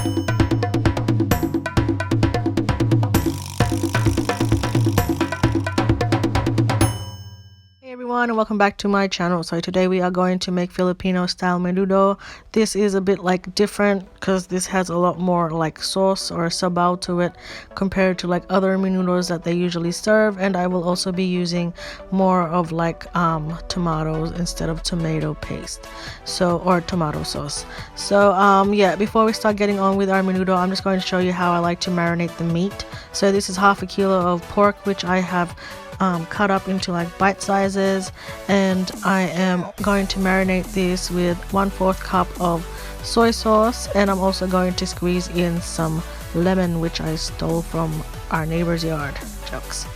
Hey everyone, and welcome back to my channel. So today we are going to make Filipino style menudo. This is a bit like different because this has a lot more like sauce or sabaw to it compared to like other menudos that they usually serve, and I will also be using more of like tomatoes instead of tomato paste, so, or tomato sauce. So yeah, before we start getting on with our menudo, I'm just going to show you how I like to marinate the meat. So this is half a kilo of pork which I have cut up into like bite sizes, and I am going to marinate this with 1/4 cup of soy sauce, and I'm also going to squeeze in some lemon which I stole from our neighbor's yard. Jokes.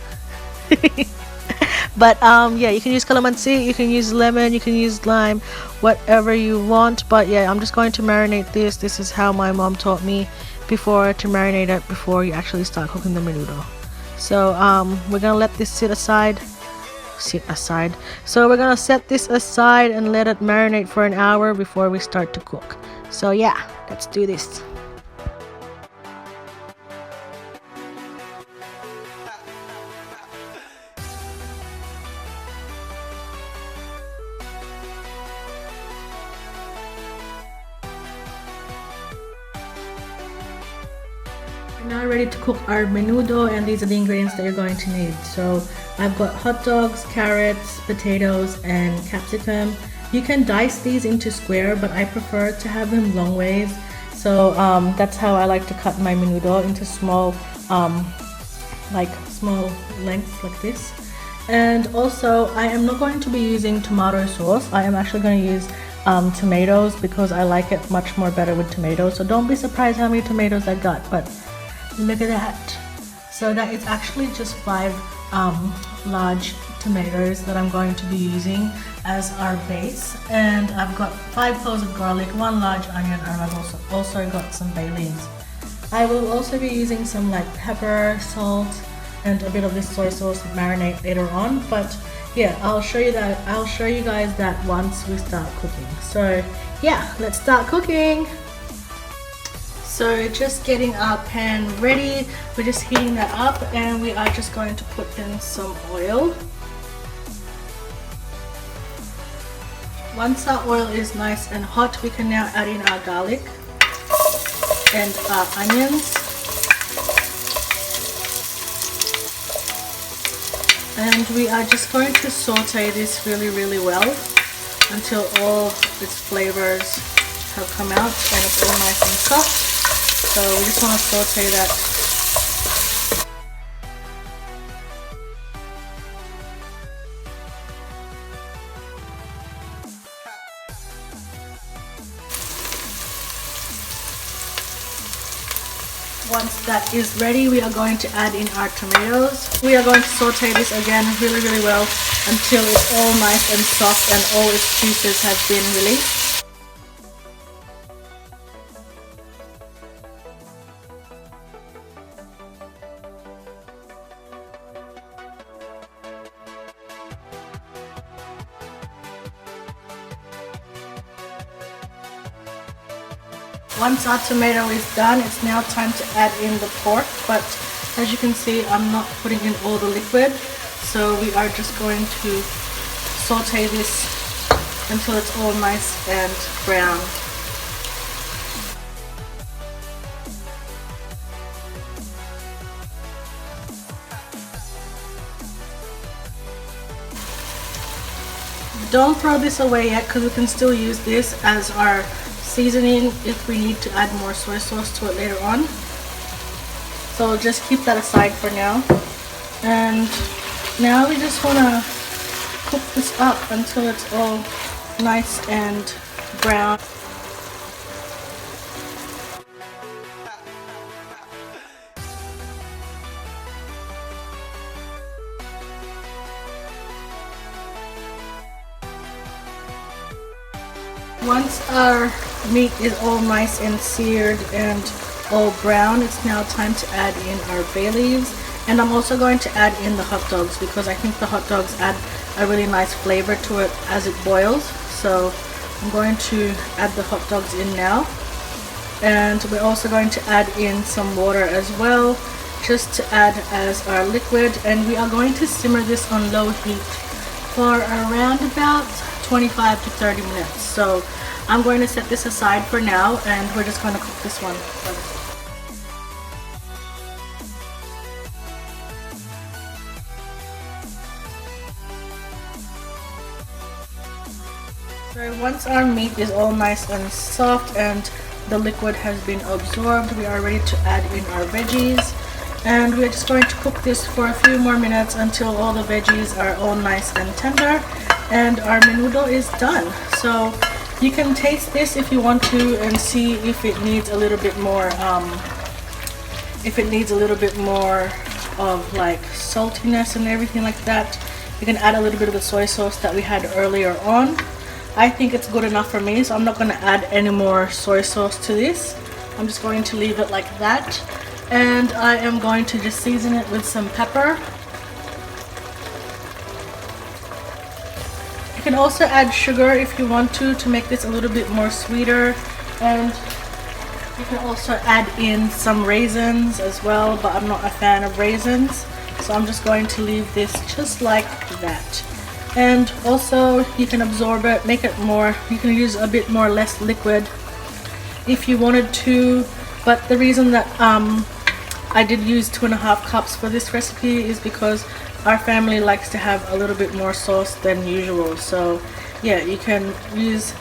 But yeah, you can use calamansi, you can use lemon, you can use lime, whatever you want. But yeah, I'm just going to marinate this. This is how my mom taught me before, to marinate it before you actually start cooking the menudo. So we're gonna let this sit aside. So we're gonna set this aside and let it marinate for an hour before we start to cook. So yeah, let's do this. We're now ready to cook our menudo, and these are the ingredients that you're going to need. So I've got hot dogs, carrots, potatoes, and capsicum. You can dice these into square, but I prefer to have them long ways. So that's how I like to cut my menudo, into small, small lengths like this. And also, I am not going to be using tomato sauce. I am actually going to use tomatoes because I like it much more better with tomatoes. So don't be surprised how many tomatoes I got, but look at that. So that is actually just 5 large tomatoes that I'm going to be using as our base, and I've got 5 cloves of garlic, 1 large onion, and I've also got some bay leaves. I will also be using some like pepper, salt, and a bit of this soy sauce to marinate later on. But yeah, I'll show you guys that once we start cooking. So yeah, let's start cooking. So just getting our pan ready, we're just heating that up, and we are just going to put in some oil. Once our oil is nice and hot, we can now add in our garlic and our onions. And we are just going to saute this really well until all its flavors have come out and it's all nice and soft. So we just want to saute that. Once that is ready, we are going to add in our tomatoes. We are going to saute this again really well until it's all nice and soft and all its juices have been released. Once our tomato is done, it's now time to add in the pork, but as you can see, I'm not putting in all the liquid, so we are just going to saute this until it's all nice and brown. Don't throw this away yet, because we can still use this as our seasoning if we need to add more soy sauce to it later on. So just keep that aside for now. And now we just want to cook this up until it's all nice and brown. Once our meat is all nice and seared and all brown, it's now time to add in our bay leaves. And I'm also going to add in the hot dogs because I think the hot dogs add a really nice flavor to it as it boils. So I'm going to add the hot dogs in now. And we're also going to add in some water as well, just to add as our liquid, and we are going to simmer this on low heat for around about 25 to 30 minutes. So I'm going to set this aside for now, and we're just going to cook this one. So once our meat is all nice and soft and the liquid has been absorbed, we are ready to add in our veggies, and we're just going to cook this for a few more minutes until all the veggies are all nice and tender, and our menudo is done. So you can taste this if you want to and see if it needs a little bit more of like saltiness and everything like that. You can add a little bit of the soy sauce that we had earlier on. I think it's good enough for me, so I'm not going to add any more soy sauce to this. I'm just going to leave it like that, and I am going to just season it with some pepper. You can also add sugar if you want to make this a little bit more sweeter, and you can also add in some raisins as well, but I'm not a fan of raisins, so I'm just going to leave this just like that. And also you can absorb it, make it more, you can use a bit more less liquid if you wanted to, but the reason that I did use 2.5 cups for this recipe is because our family likes to have a little bit more sauce than usual. So yeah, you can use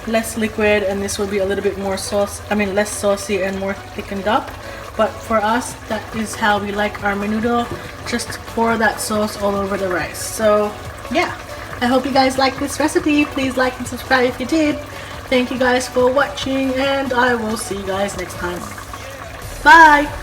less liquid and this will be a little bit more less saucy and more thickened up. But for us, that is how we like our menudo. Just pour that sauce all over the rice. So yeah, I hope you guys like this recipe. Please like and subscribe if you did. Thank you guys for watching, and I will see you guys next time. Bye!